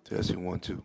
Testing 1 2.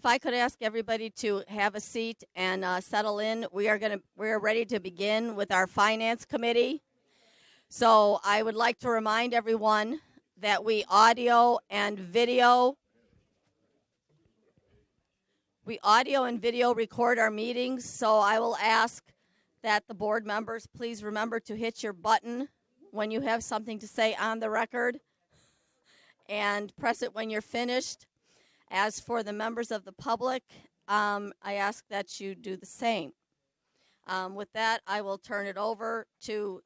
if I could ask everybody to have a seat and settle in, we're ready to begin with our finance committee. So I would like to remind everyone that we audio and video record our meetings. So I will ask that the board members please remember to hit your button when you have something to say on the record and press it when you're finished. As for the members of the public, I ask that you do the same. With that, I will turn it over to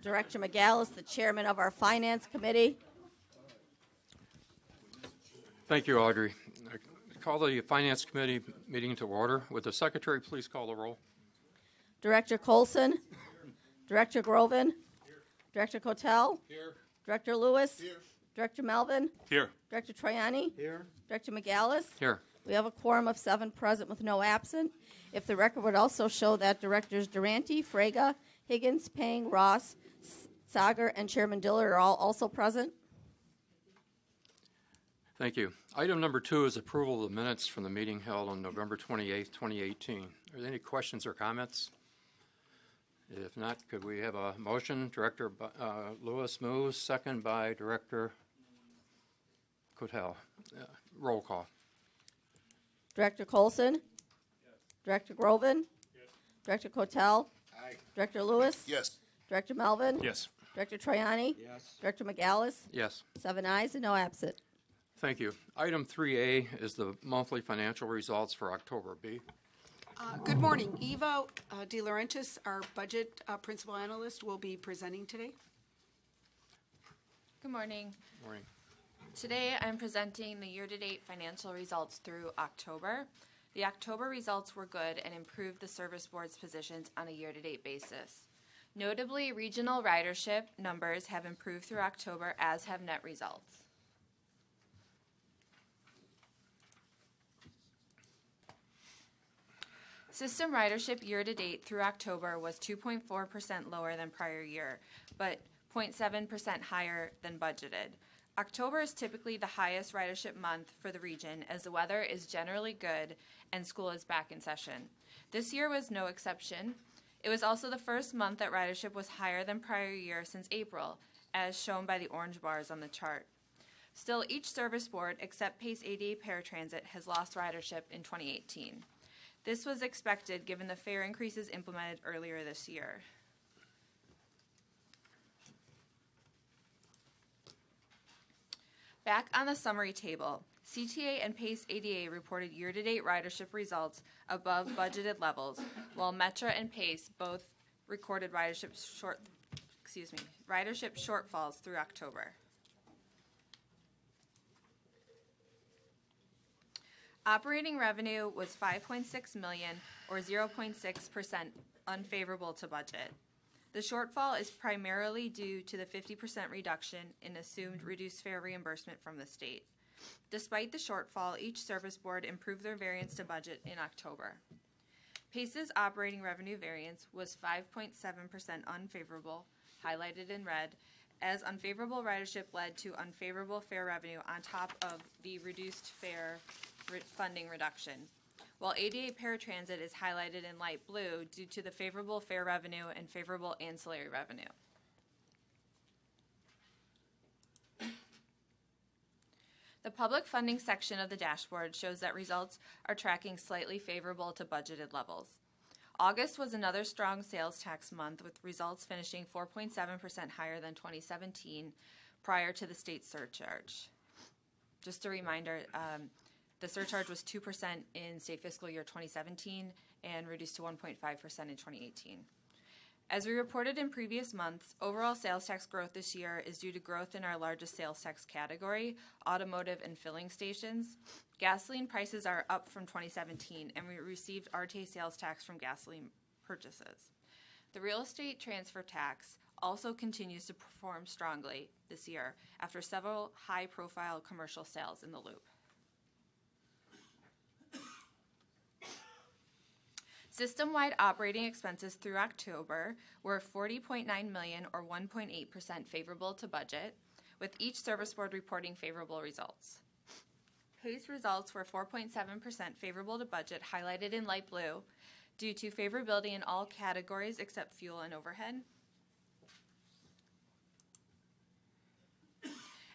Director McGallis, the chairman of our Finance Committee. Thank you, Audrey. I call the Finance Committee meeting to order. Would the Secretary please call the roll? Director Colson. Director Groven. Director Cotel. Here. Director Lewis. Here. Director Melvin. Here. Director Troiani. Here. Director McGallis. Here. We have a quorum of 7 present with no absent. If the record would also show that Directors Durante, Frega, Higgins, Pang, Ross, Sager, and Chairman Diller are all also present. Thank you. Item number 2 is approval of the minutes from the meeting held on November 28, 2018. Are there any questions or comments? If not, could we have a motion? Director Lewis moves, second by Director Cotel. Roll call. Director Colson. Yes. Director Groven. Yes. Director Cotel. Aye. Director Lewis. Yes. Director Melvin. Yes. Director Troiani. Yes. Director McGallis. Yes. 7 ayes and no absent. Thank you. Item 3A is the monthly financial results for October. B. Good morning. Eva De Laurentiis, our budget principal analyst, will be presenting today. Good morning. Morning. Today I'm presenting the year-to-date financial results through October. The October results were good and improved the service board's positions on a year-to-date basis. Notably, regional ridership numbers have improved through October, as have net results. System ridership year-to-date through October was 2.4% lower than prior year, but 0.7% higher than budgeted. October is typically the highest ridership month for the region, as the weather is generally good and school is back in session. This year was no exception. It was also the first month that ridership was higher than prior year since April, as shown by the orange bars on the chart. Still, each service board, except Pace ADA Paratransit, has lost ridership in 2018. This was expected given the fare increases implemented earlier this year. Back on the summary table, CTA and Pace ADA reported year-to-date ridership results above budgeted levels, while Metra and Pace both recorded ridership shortfalls through October. Operating revenue was $5.6 million, or 0.6% unfavorable to budget. The shortfall is primarily due to the 50% reduction in assumed reduced fare reimbursement from the state. Despite the shortfall, each service board improved their variance to budget in October. Pace's operating revenue variance was 5.7% unfavorable, highlighted in red, as unfavorable ridership led to unfavorable fare revenue on top of the reduced fare funding reduction, while ADA Paratransit is highlighted in light blue due to the favorable fare revenue and favorable ancillary revenue. The public funding section of the dashboard shows that results are tracking slightly favorable to budgeted levels. August was another strong sales tax month, with results finishing 4.7% higher than 2017 prior to the state surcharge. Just a reminder, the surcharge was 2% in state fiscal year 2017 and reduced to 1.5% in 2018. As we reported in previous months, overall sales tax growth this year is due to growth in our largest sales tax category, automotive and filling stations. Gasoline prices are up from 2017, and we received RTA sales tax from gasoline purchases. The real estate transfer tax also continues to perform strongly this year after several high-profile commercial sales in the loop. System-wide operating expenses through October were $40.9 million, or 1.8% favorable to budget, with each service board reporting favorable results. Pace results were 4.7% favorable to budget, highlighted in light blue, due to favorability in all categories except fuel and overhead.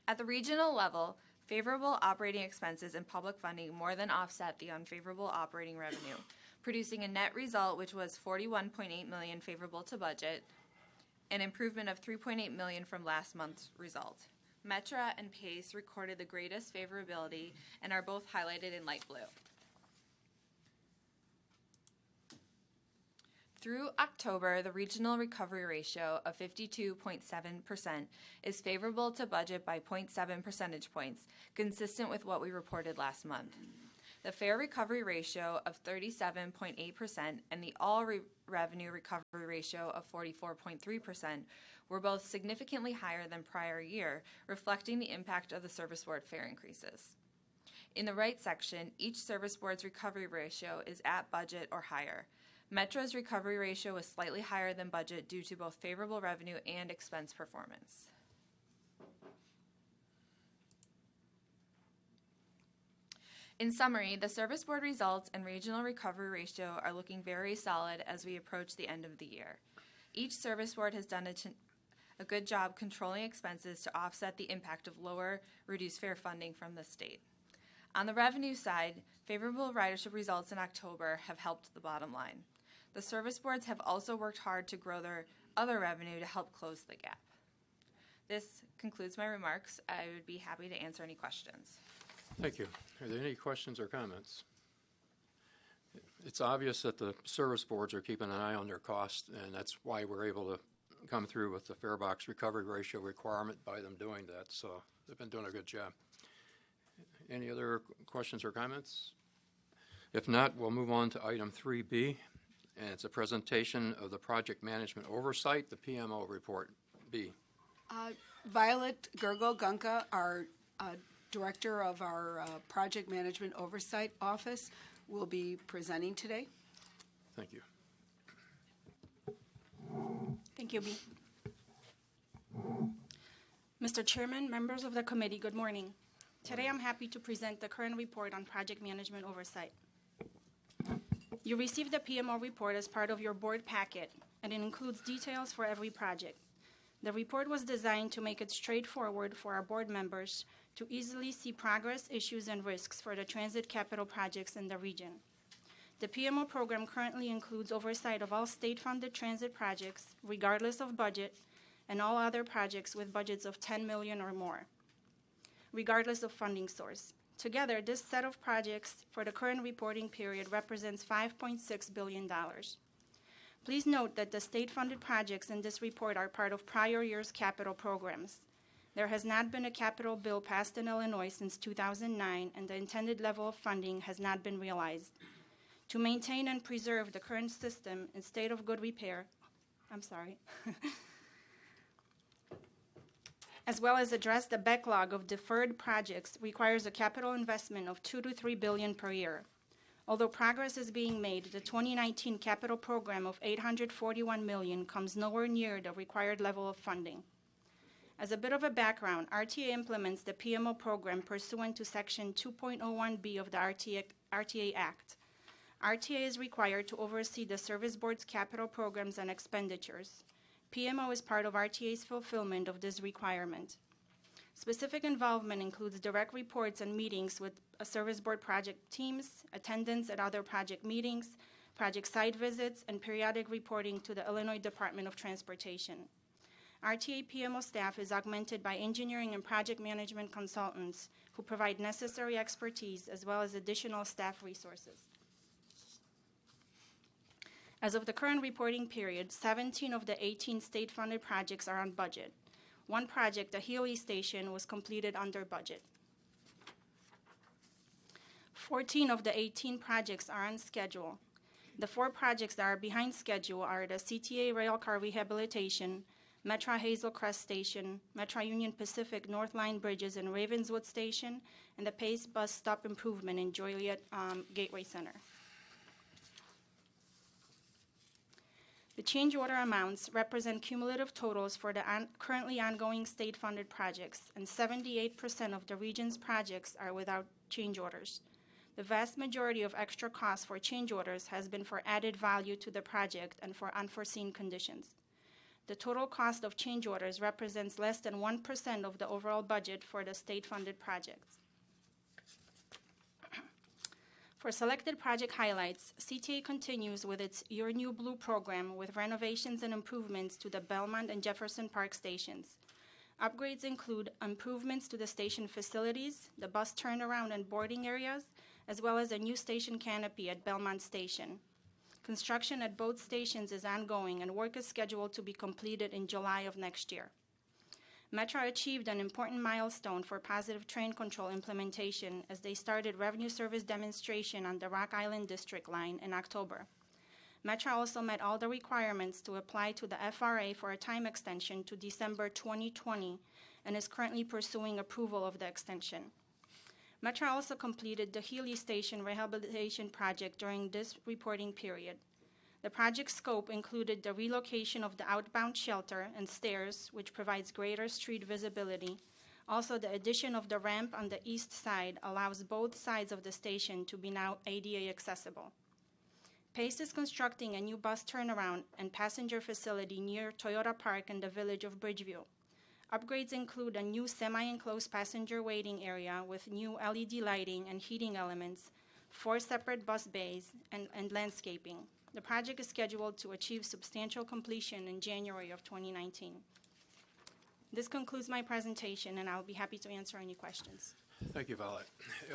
At the regional level, favorable operating expenses and public funding more than offset the unfavorable operating revenue, producing a net result which was $41.8 million favorable to budget, an improvement of $3.8 million from last month's result. Metra and Pace recorded the greatest favorability and are both highlighted in light blue. Through October, the regional recovery ratio of 52.7% is favorable to budget by 0.7 percentage points, consistent with what we reported last month. The fair recovery ratio of 37.8% and the all-revenue recovery ratio of 44.3% were both significantly higher than prior year, reflecting the impact of the service board fare increases. In the right section, each service board's recovery ratio is at budget or higher. Metra's recovery ratio was slightly higher than budget due to both favorable revenue and expense performance. In summary, the service board results and regional recovery ratio are looking very solid as we approach the end of the year. Each service board has done a good job controlling expenses to offset the impact of lower reduced fare funding from the state. On the revenue side, favorable ridership results in October have helped the bottom line. The service boards have also worked hard to grow their other revenue to help close the gap. This concludes my remarks. I would be happy to answer any questions. Thank you. Are there any questions or comments? It's obvious that the service boards are keeping an eye on their costs, and that's why we're able to come through with the fare box recovery ratio requirement by them doing that. So they've been doing a good job. Any other questions or comments? If not, we'll move on to item 3B, and it's a presentation of the project management oversight, the PMO report. B. Violet Gergel-Gunka, our director of our project management oversight office, will be presenting today. Thank you. Thank you, B. Mr. Chairman, members of the committee, good morning. Today I'm happy to present the current report on project management oversight. You received the PMO report as part of your board packet, and it includes details for every project. The report was designed to make it straightforward for our board members to easily see progress, issues, and risks for the transit capital projects in the region. The PMO program currently includes oversight of all state-funded transit projects, regardless of budget, and all other projects with budgets of $10 million or more, regardless of funding source. Together, this set of projects for the current reporting period represents $5.6 billion. Please note that the state-funded projects in this report are part of prior year's capital programs. There has not been a capital bill passed in Illinois since 2009, and the intended level of funding has not been realized. To maintain and preserve the current system in state of good repair, as well as address the backlog of deferred projects, requires a capital investment of $2 to $3 billion per year. Although progress is being made, the 2019 capital program of $841 million comes nowhere near the required level of funding. As a bit of a background, RTA implements the PMO program pursuant to Section 2.01B of the RTA Act. RTA is required to oversee the service board's capital programs and expenditures. PMO is part of RTA's fulfillment of this requirement. Specific involvement includes direct reports and meetings with service board project teams, attendance at other project meetings, project site visits, and periodic reporting to the Illinois Department of Transportation. RTA PMO staff is augmented by engineering and project management consultants who provide necessary expertise as well as additional staff resources. As of the current reporting period, 17 of the 18 state-funded projects are on budget. One project, the Healy Station, was completed under budget. 14 of the 18 projects are on schedule. The 4 projects that are behind schedule are the CTA Railcar Rehabilitation, Metra Hazel Crest Station, Metra Union Pacific North Line Bridges in Ravenswood Station, and the Pace Bus Stop Improvement in Joliet Gateway Center. The change order amounts represent cumulative totals for the currently ongoing state-funded projects, and 78% of the region's projects are without change orders. The vast majority of extra costs for change orders has been for added value to the project and for unforeseen conditions. The total cost of change orders represents less than 1% of the overall budget for the state-funded projects. For selected project highlights, CTA continues with its Your New Blue program with renovations and improvements to the Belmont and Jefferson Park stations. Upgrades include improvements to the station facilities, the bus turnaround and boarding areas, as well as a new station canopy at Belmont Station. Construction at both stations is ongoing, and work is scheduled to be completed in July of next year. Metra achieved an important milestone for positive train control implementation as they started revenue service demonstration on the Rock Island District line in October. Metra also met all the requirements to apply to the FRA for a time extension to December 2020 and is currently pursuing approval of the extension. Metra also completed the Healy Station rehabilitation project during this reporting period. The project scope included the relocation of the outbound shelter and stairs, which provides greater street visibility. Also, the addition of the ramp on the east side allows both sides of the station to be now ADA accessible. PACE is constructing a new bus turnaround and passenger facility near Toyota Park in the village of Bridgeview. Upgrades include a new semi-enclosed passenger waiting area with new LED lighting and heating elements, 4 separate bus bays, and landscaping. The project is scheduled to achieve substantial completion in January of 2019. This concludes my presentation, and I'll be happy to answer any questions. Thank you, Violet.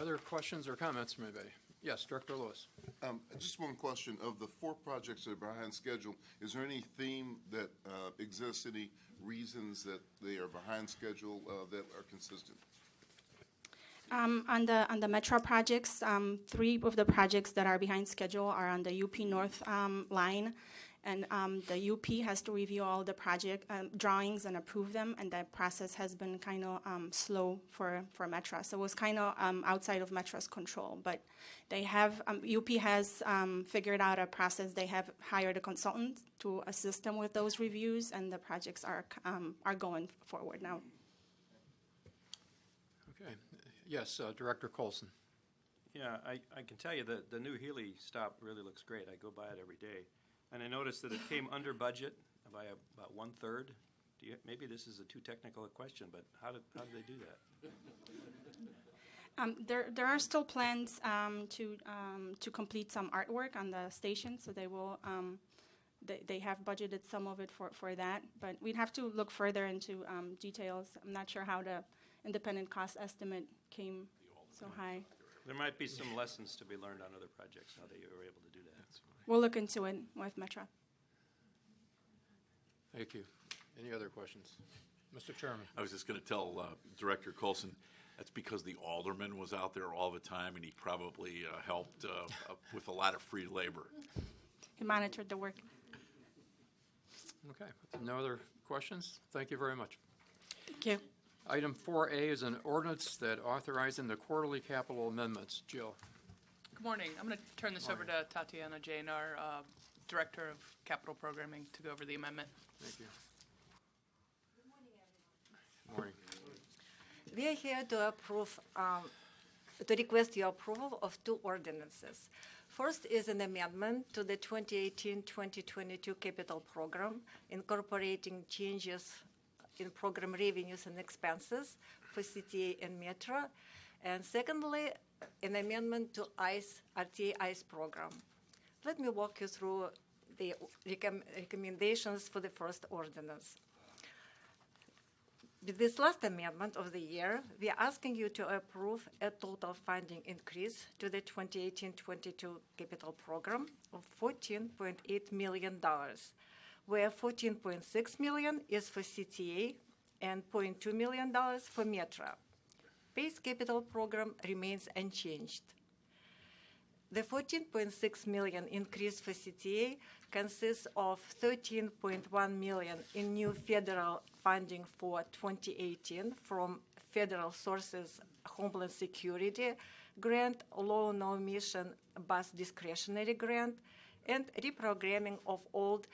Other questions or comments from anybody? Yes, Director Lewis. Just one question. Of the 4 projects that are behind schedule, is there any theme that exists, any reasons that they are behind schedule that are consistent? On the Metro projects, 3 of the projects that are behind schedule are on the UP North line, and the UP has to review all the project drawings and approve them, and that process has been kind of slow for Metro. So it was kind of outside of Metro's control, but they have UP has figured out a process. They have hired a consultant to assist them with those reviews, and the projects are going forward now. Okay. Yes, Director Colson. Yeah, I can tell you that the new Healy stop really looks great. I go by it every day. And I noticed that it came under budget by about 1/3. Maybe this is a too technical a question, but how did they do that? There are still plans to complete some artwork on the station, so they will they have budgeted some of it for that. But we'd have to look further into details. I'm not sure how the independent cost estimate came so high. There might be some lessons to be learned on other projects, how they were able to do that. We'll look into it with Metro. Thank you. Any other questions? Mr. Chairman. I was just going to tell Director Colson, that's because the alderman was out there all the time, and he probably helped with a lot of free labor. He monitored the work. Okay. No other questions? Thank you very much. Thank you. Item 4A is an ordinance that authorizing the quarterly capital amendments. Jill. Good morning. I'm going to turn this over to Tatiana Jain, our Director of Capital Programming, to go over the amendment. Thank you. Good morning. We are here to approve, to request your approval of 2 ordinances. First is an amendment to the 2018-2022 capital program, incorporating changes in program revenues and expenses for CTA and Metro. And secondly, an amendment to RTA ICE program. Let me walk you through the recommendations for the first ordinance. With this last amendment of the year, we are asking you to approve a total funding increase to the 2018-22 capital program of $14.8 million, where $14.6 million is for CTA and $0.2 million for Metro. Base capital program remains unchanged. The $14.6 million increase for CTA consists of $13.1 million in new federal funding for 2018 from federal sources, Homeland Security grant, low no emission bus discretionary grant, and reprogramming of old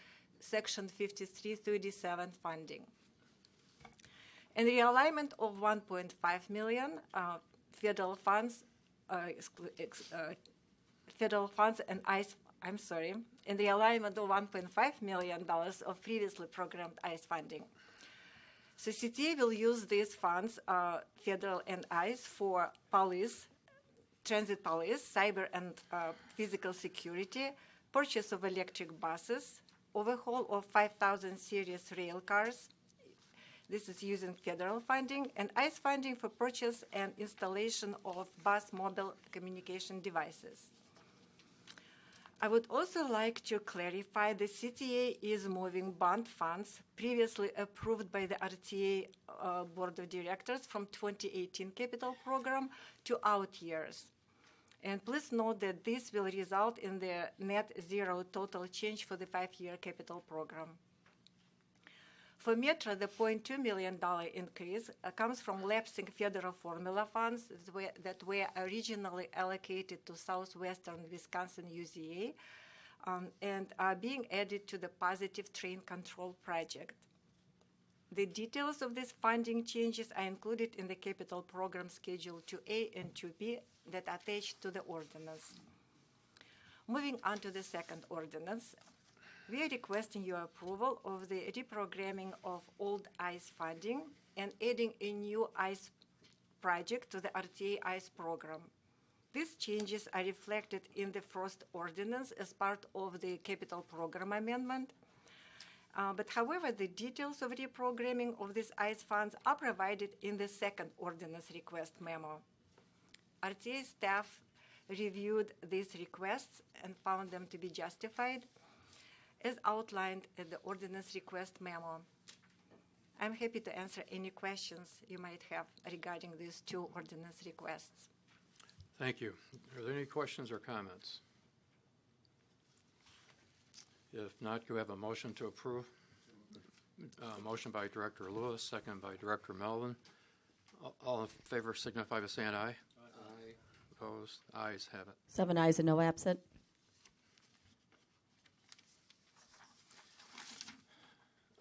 Section 5337 funding. And the realignment of 1.5 million federal funds, and ICE, and the alignment of $1.5 million of previously programmed ICE funding. So CTA will use these funds, federal and ICE, for police, transit police, cyber and physical security, purchase of electric buses, overhaul of 5,000 series rail cars. This is using federal funding, and ICE funding for purchase and installation of bus mobile communication devices. I would also like to clarify the CTA is moving bond funds previously approved by the RTA Board of Directors from 2018 capital program to out years. And please note that this will result in the net zero total change for the 5-year capital program. For Metro, the $0.2 million increase comes from lapsing federal formula funds that were originally allocated to Southwestern Wisconsin UZA and are being added to the Positive Train Control Project. The details of these funding changes are included in the capital program Schedule 2A and 2B that are attached to the ordinance. Moving on to the second ordinance, we are requesting your approval of the reprogramming of old ICE funding and adding a new ICE project to the RTA ICE program. These changes are reflected in the first ordinance as part of the capital program amendment. But however, the details of reprogramming of these ICE funds are provided in the second ordinance request memo. RTA staff reviewed these requests and found them to be justified, as outlined in the ordinance request memo. I'm happy to answer any questions you might have regarding these two ordinance requests. Thank you. Are there any questions or comments? If not, can we have a motion to approve? Motion by Director Lewis, second by Director Melvin. All in favor signify by saying aye. Aye. Opposed? Ayes have it. 7 ayes and no absent.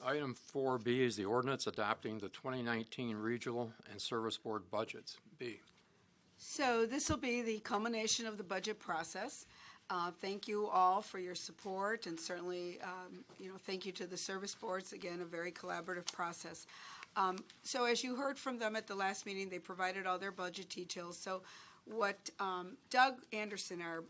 Item 4B is the ordinance adopting the 2019 Regional and Service Board budgets. B. So this will be the culmination of the budget process. Thank you all for your support, and certainly, thank you to the service boards. Again, a very collaborative process. So as you heard from them at the last meeting, they provided all their budget details. So what Doug Anderson, our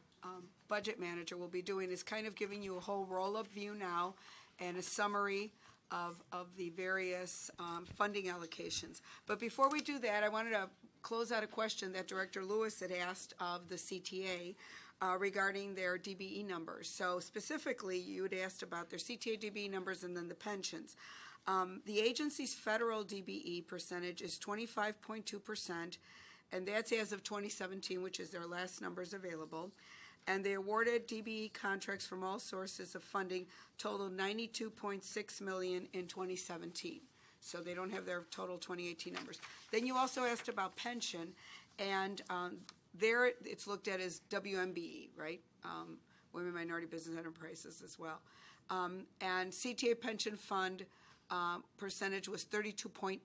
budget manager, will be doing is kind of giving you a whole roll-up view now and a summary of the various funding allocations. But before we do that, I wanted to close out a question that Director Lewis had asked of the CTA regarding their DBE numbers. So specifically, you had asked about their CTA DBE numbers and then the pensions. The agency's federal DBE percentage is 25.2%, and that's as of 2017, which is their last numbers available. And they awarded DBE contracts from all sources of funding totaled $92.6 million in 2017. So they don't have their total 2018 numbers. Then you also asked about pension, and there it's looked at as WMBE, right? Women, Minority Business Enterprises as well. And CTA pension fund percentage was 32.8%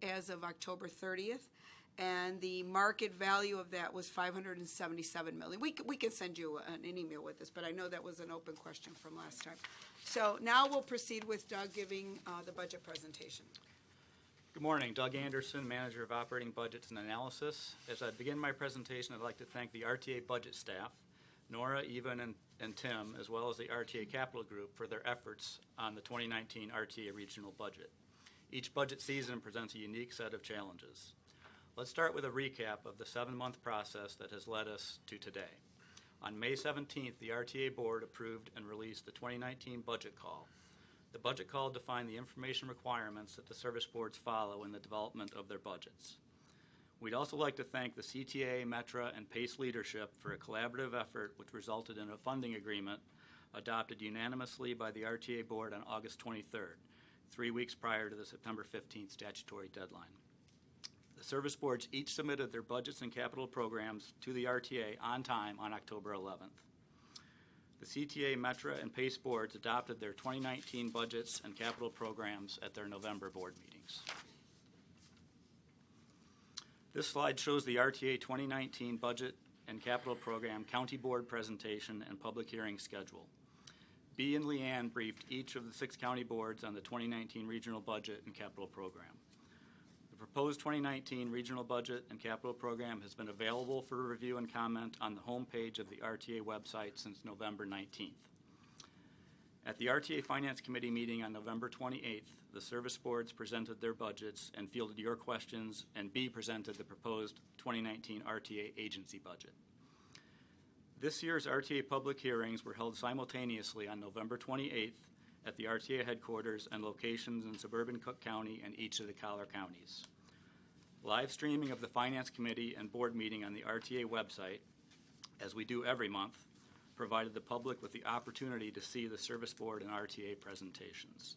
as of October 30th. And the market value of that was $577 million. We can send you an email with this, but I know that was an open question from last time. So now we'll proceed with Doug giving the budget presentation. Good morning. Doug Anderson, Manager of Operating Budgets and Analysis. As I begin my presentation, I'd like to thank the RTA budget staff, Nora, Evan, and Tim, as well as the RTA Capital Group for their efforts on the 2019 RTA regional budget. Each budget season presents a unique set of challenges. Let's start with a recap of the 7-month process that has led us to today. On May 17th, the RTA Board approved and released the 2019 budget call. The budget call defined the information requirements that the service boards follow in the development of their budgets. We'd also like to thank the CTA, Metra, and PACE leadership for a collaborative effort which resulted in a funding agreement adopted unanimously by the RTA Board on August 23rd, 3 weeks prior to the September 15th statutory deadline. The service boards each submitted their budgets and capital programs to the RTA on time on October 11th. The CTA, Metra, and PACE boards adopted their 2019 budgets and capital programs at their November board meetings. This slide shows the RTA 2019 budget and capital program county board presentation and public hearing schedule. Bee and Leanne briefed each of the 6 county boards on the 2019 regional budget and capital program. The proposed 2019 regional budget and capital program has been available for review and comment on the homepage of the RTA website since November 19th. At the RTA Finance Committee meeting on November 28th, the service boards presented their budgets and fielded your questions, and B presented the proposed 2019 RTA agency budget. This year's RTA public hearings were held simultaneously on November 28th at the RTA headquarters and locations in suburban Cook County and each of the collar counties. Live streaming of the Finance Committee and board meeting on the RTA website, as we do every month, provided the public with the opportunity to see the service board and RTA presentations.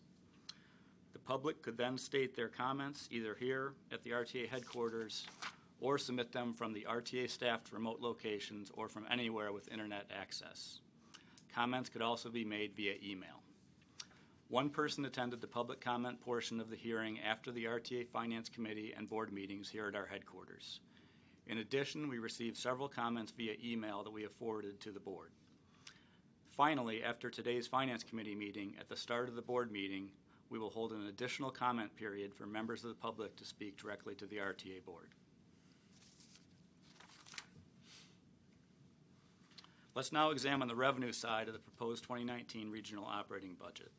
The public could then state their comments either here at the RTA headquarters or submit them from the RTA staffed remote locations or from anywhere with internet access. Comments could also be made via email. One person attended the public comment portion of the hearing after the RTA Finance Committee and board meetings here at our headquarters. In addition, we received several comments via email that we have forwarded to the board. Finally, after today's Finance Committee meeting, at the start of the board meeting, we will hold an additional comment period for members of the public to speak directly to the RTA board. Let's now examine the revenue side of the proposed 2019 regional operating budget.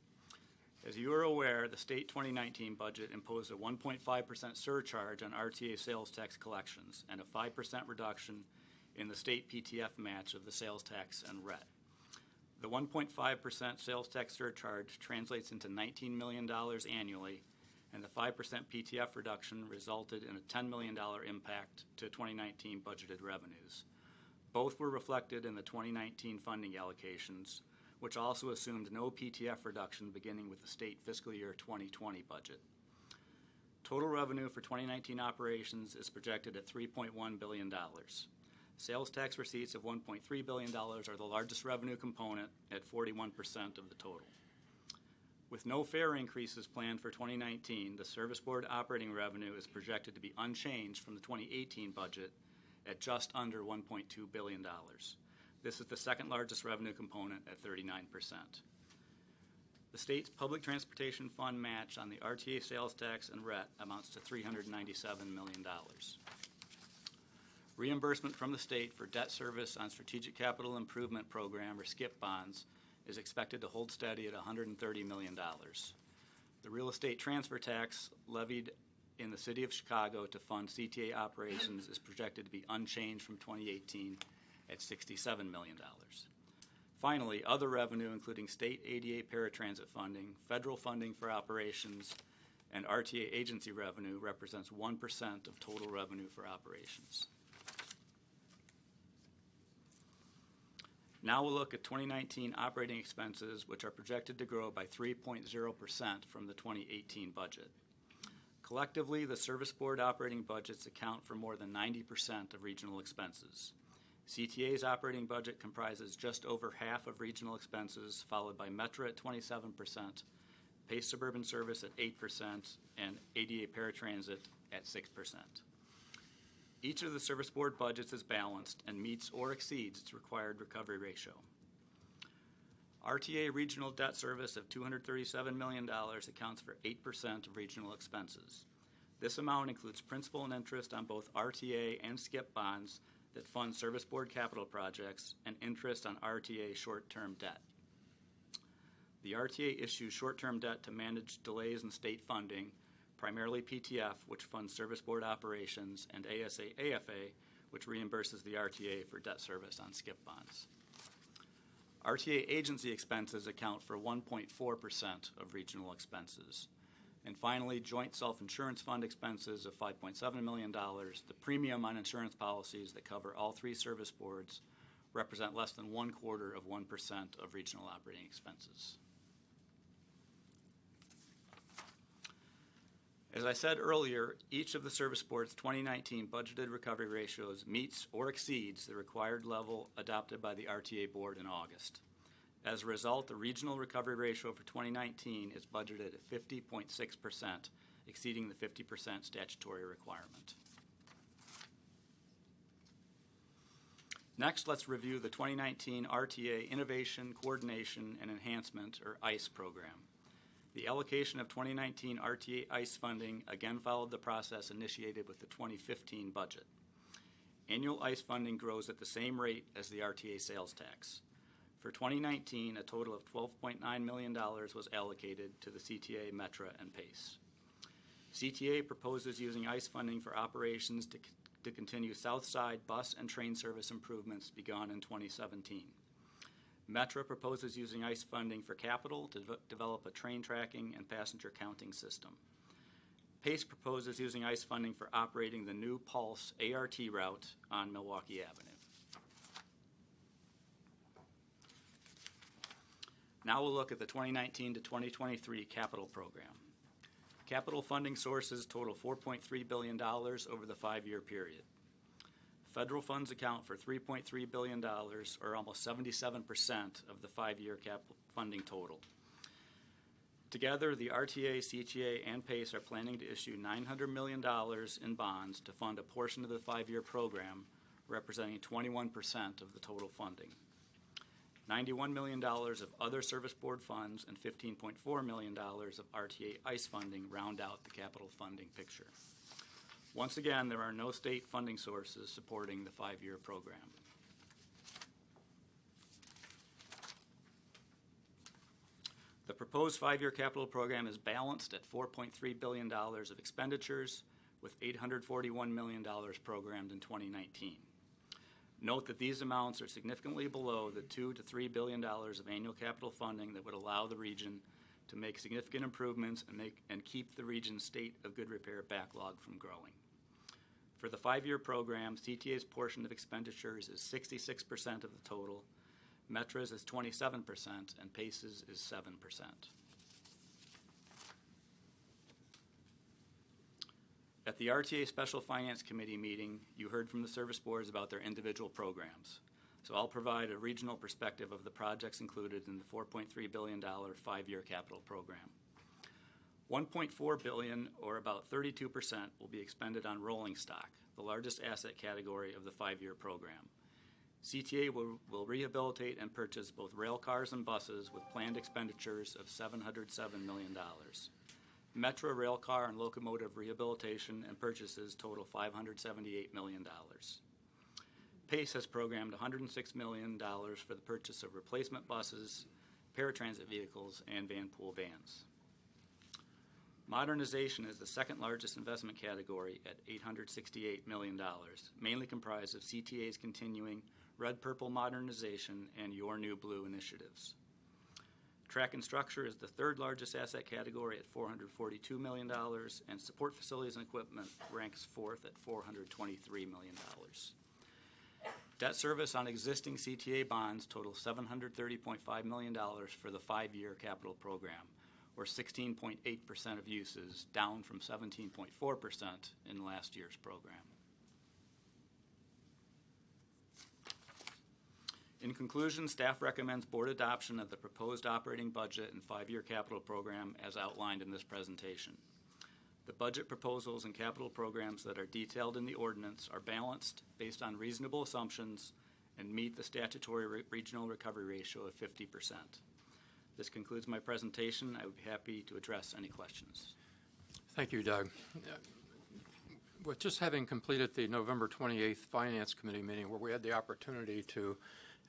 As you are aware, the state 2019 budget imposed a 1.5% surcharge on RTA sales tax collections and a 5% reduction in the state PTF match of the sales tax and RET. The 1.5% sales tax surcharge translates into $19 million annually, and the 5% PTF reduction resulted in a $10 million impact to 2019 budgeted revenues. Both were reflected in the 2019 funding allocations, which also assumed no PTF reduction beginning with the state fiscal year 2020 budget. Total revenue for 2019 operations is projected at $3.1 billion. Sales tax receipts of $1.3 billion are the largest revenue component at 41% of the total. With no fare increases planned for 2019, the Service Board operating revenue is projected to be unchanged from the 2018 budget at just under $1.2 billion. This is the second largest revenue component at 39%. The state's public transportation fund match on the RTA sales tax and RET amounts to $397 million. Reimbursement from the state for debt service on Strategic Capital Improvement Program, or SCIP bonds, is expected to hold steady at $130 million. The real estate transfer tax levied in the city of Chicago to fund CTA operations is projected to be unchanged from 2018 at $67 million. Finally, other revenue, including state ADA paratransit funding, federal funding for operations, and RTA agency revenue, represents 1% of total revenue for operations. Now we'll look at 2019 operating expenses, which are projected to grow by 3.0% from the 2018 budget. Collectively, the Service Board operating budgets account for more than 90% of regional expenses. CTA's operating budget comprises just over half of regional expenses, followed by Metra at 27%, PACE Suburban Service at 8%, and ADA Paratransit at 6%. Each of the Service Board budgets is balanced and meets or exceeds its required recovery ratio. RTA regional debt service of $237 million accounts for 8% of regional expenses. This amount includes principal and interest on both RTA and SCIP bonds that fund Service Board capital projects and interest on RTA short-term debt. The RTA issues short-term debt to manage delays in state funding, primarily PTF, which funds Service Board operations, and ASA-AFA, which reimburses the RTA for debt service on SCIP bonds. RTA agency expenses account for 1.4% of regional expenses. And finally, joint self-insurance fund expenses of $5.7 million, the premium on insurance policies that cover all three service boards, represent less than 1/4 of 1% of regional operating expenses. As I said earlier, each of the Service Board's 2019 budgeted recovery ratios meets or exceeds the required level adopted by the RTA Board in August. As a result, the regional recovery ratio for 2019 is budgeted at 50.6%, exceeding the 50% statutory requirement. Next, let's review the 2019 RTA Innovation, Coordination, and Enhancement, or ICE program. The allocation of 2019 RTA ICE funding again followed the process initiated with the 2015 budget. Annual ICE funding grows at the same rate as the RTA sales tax. For 2019, a total of $12.9 million was allocated to the CTA, Metra, and PACE. CTA proposes using ICE funding for operations to continue South Side bus and train service improvements begun in 2017. Metra proposes using ICE funding for capital to develop a train tracking and passenger counting system. PACE proposes using ICE funding for operating the new Pulse ART route on Milwaukee Avenue. Now we'll look at the 2019 to 2023 capital program. Capital funding sources total $4.3 billion over the 5-year period. Federal funds account for $3.3 billion, or almost 77% of the 5-year capital funding total. Together, the RTA, CTA, and PACE are planning to issue $900 million in bonds to fund a portion of the 5-year program, representing 21% of the total funding. $91 million of other service board funds and $15.4 million of RTA ICE funding round out the capital funding picture. Once again, there are no state funding sources supporting the 5-year program. The proposed 5-year capital program is balanced at $4.3 billion of expenditures, with $841 million programmed in 2019. Note that these amounts are significantly below the $2 to $3 billion of annual capital funding that would allow the region to make significant improvements and keep the region's state of good repair backlog from growing. For the 5-year program, CTA's portion of expenditures is 66% of the total, Metra's is 27%, and PACE's is 7%. At the RTA Special Finance Committee meeting, you heard from the service boards about their individual programs. So I'll provide a regional perspective of the projects included in the $4.3 billion 5-year capital program. $1.4 billion, or about 32%, will be expended on rolling stock, the largest asset category of the 5-year program. CTA will rehabilitate and purchase both rail cars and buses with planned expenditures of $707 million. Metra rail car and locomotive rehabilitation and purchases total $578 million. PACE has programmed $106 million for the purchase of replacement buses, paratransit vehicles, and van pool vans. Modernization is the second largest investment category at $868 million, mainly comprised of CTA's continuing Red Purple modernization and Your New Blue initiatives. Track and structure is the third largest asset category at $442 million, and support facilities and equipment ranks fourth at $423 million. Debt service on existing CTA bonds totals $730.5 million for the 5-year capital program, or 16.8% of uses, down from 17.4% in last year's program. In conclusion, staff recommends board adoption of the proposed operating budget and 5-year capital program as outlined in this presentation. The budget proposals and capital programs that are detailed in the ordinance are balanced based on reasonable assumptions and meet the statutory regional recovery ratio of 50%. This concludes my presentation. I would be happy to address any questions. Thank you, Doug. With just having completed the November 28th Finance Committee meeting where we had the opportunity to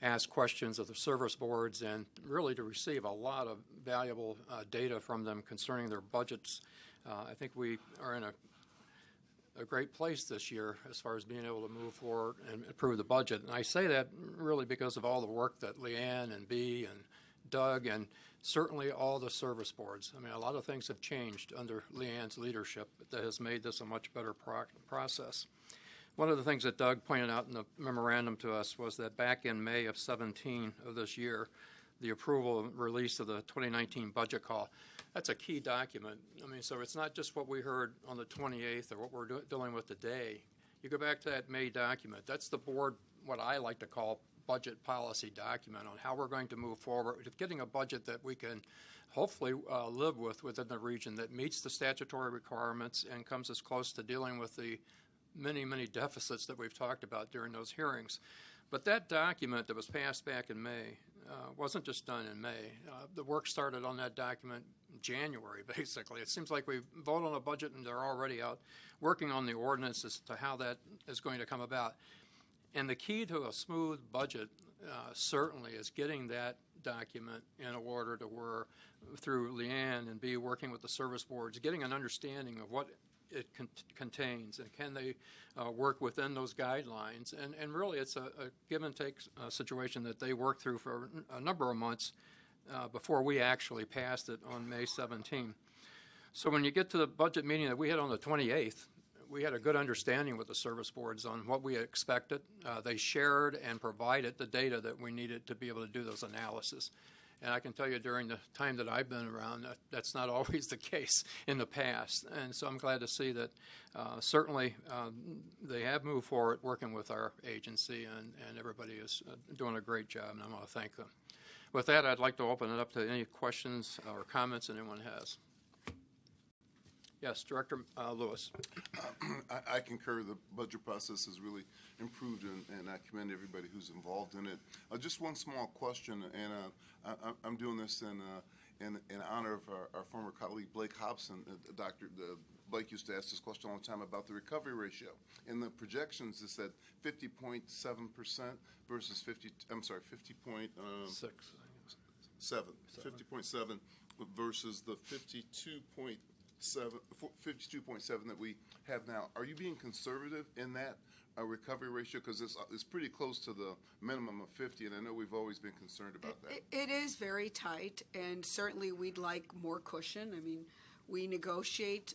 ask questions of the service boards and really to receive a lot of valuable data from them concerning their budgets, I think we are in a great place this year as far as being able to move forward and improve the budget. And I say that really because of all the work that Leanne and Bea and Doug and certainly all the service boards. I mean, a lot of things have changed under Leanne's leadership that has made this a much better process. One of the things that Doug pointed out in the memorandum to us was that back in May of 17 of this year, the approval and release of the 2019 budget call, that's a key document. I mean, so it's not just what we heard on the 28th or what we're dealing with today. You go back to that May document. That's the board, what I like to call budget policy document on how we're going to move forward with getting a budget that we can hopefully live with within the region, that meets the statutory requirements and comes as close to dealing with the many, many deficits that we've talked about during those hearings. But that document that was passed back in May wasn't just done in May. The work started on that document in January, basically. It seems like we vote on a budget and they're already out working on the ordinance as to how that is going to come about. And the key to a smooth budget certainly is getting that document in order to where, through Leanne and B, working with the service boards, getting an understanding of what it contains, and can they work within those guidelines. And really it's a give and take situation that they worked through for a number of months before we actually passed it on May 17. So when you get to the budget meeting that we had on the 28th, we had a good understanding with the service boards on what we expected. They shared and provided the data that we needed to be able to do those analyses. And I can tell you during the time that I've been around, that's not always the case in the past. And so I'm glad to see that certainly they have moved forward working with our agency, and everybody is doing a great job, and I want to thank them. With that, I'd like to open it up to any questions or comments anyone has. Yes, Director Lewis. I concur. The budget process has really improved, and I commend everybody who's involved in it. Just one small question, and I'm doing this in honor of our former colleague Blake Hobson. Dr. Blake used to ask this question all the time about the recovery ratio. In the projections, it said 50.7% versus 50.6. 50.7 versus the 52.7 that we have now. Are you being conservative in that recovery ratio? Because it's pretty close to the minimum of 50, and I know we've always been concerned about that. It is very tight, and certainly we'd like more cushion. I mean, we negotiate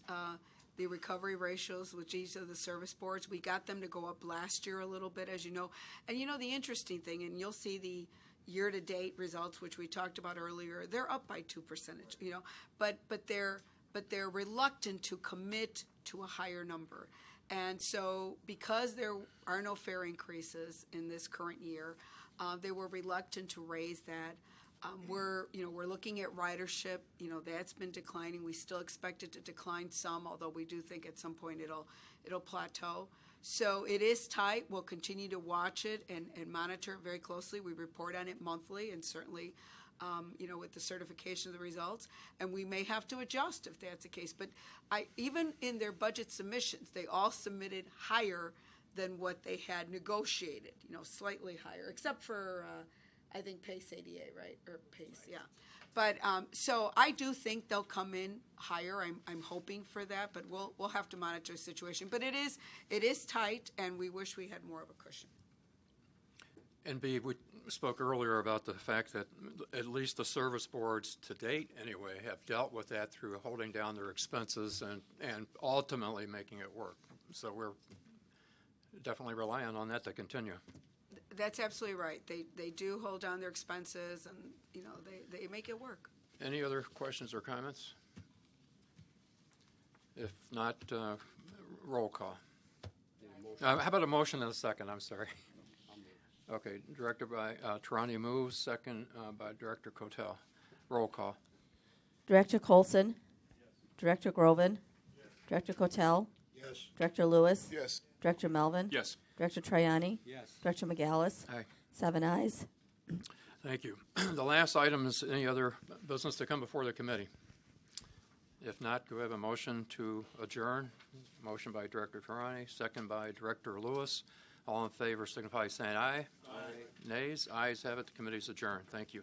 the recovery ratios with each of the service boards. We got them to go up last year a little bit, as you know. And you know, the interesting thing, and you'll see the year-to-date results, which we talked about earlier, they're up by 2%, you know, but they're reluctant to commit to a higher number. And so because there are no fare increases in this current year, they were reluctant to raise that. We're looking at ridership. You know, that's been declining. We still expect it to decline some, although we do think at some point it'll plateau. So it is tight. We'll continue to watch it and monitor it very closely. We report on it monthly, and certainly with the certification of the results, and we may have to adjust if that's the case. But even in their budget submissions, they all submitted higher than what they had negotiated, slightly higher, except for, I think, PACE ADA, right? Or PACE, yeah. But so I do think they'll come in higher. I'm hoping for that, but we'll have to monitor the situation. But it is tight, and we wish we had more of a cushion. And B, we spoke earlier about the fact that at least the service boards to date anyway have dealt with that through holding down their expenses and ultimately making it work. So we're definitely relying on that to continue. That's absolutely right. They do hold down their expenses, and they make it work. Any other questions or comments? If not, roll call. How about a motion and a second? I'm sorry. Okay, Director by Tarani moves, second by Director Cotel. Roll call. Director Colson? Yes. Director Groven? Yes. Director Cotel? Yes. Director Lewis? Yes. Director Melvin? Yes. Director Triani? Yes. Director McGallis? Aye. 7 ayes. Thank you. The last item is any other business to come before the committee. If not, do we have a motion to adjourn? Motion by Director Tarani, second by Director Lewis. All in favor signify by saying aye. Aye. Nays? Ayes have it. The committee is adjourned. Thank you.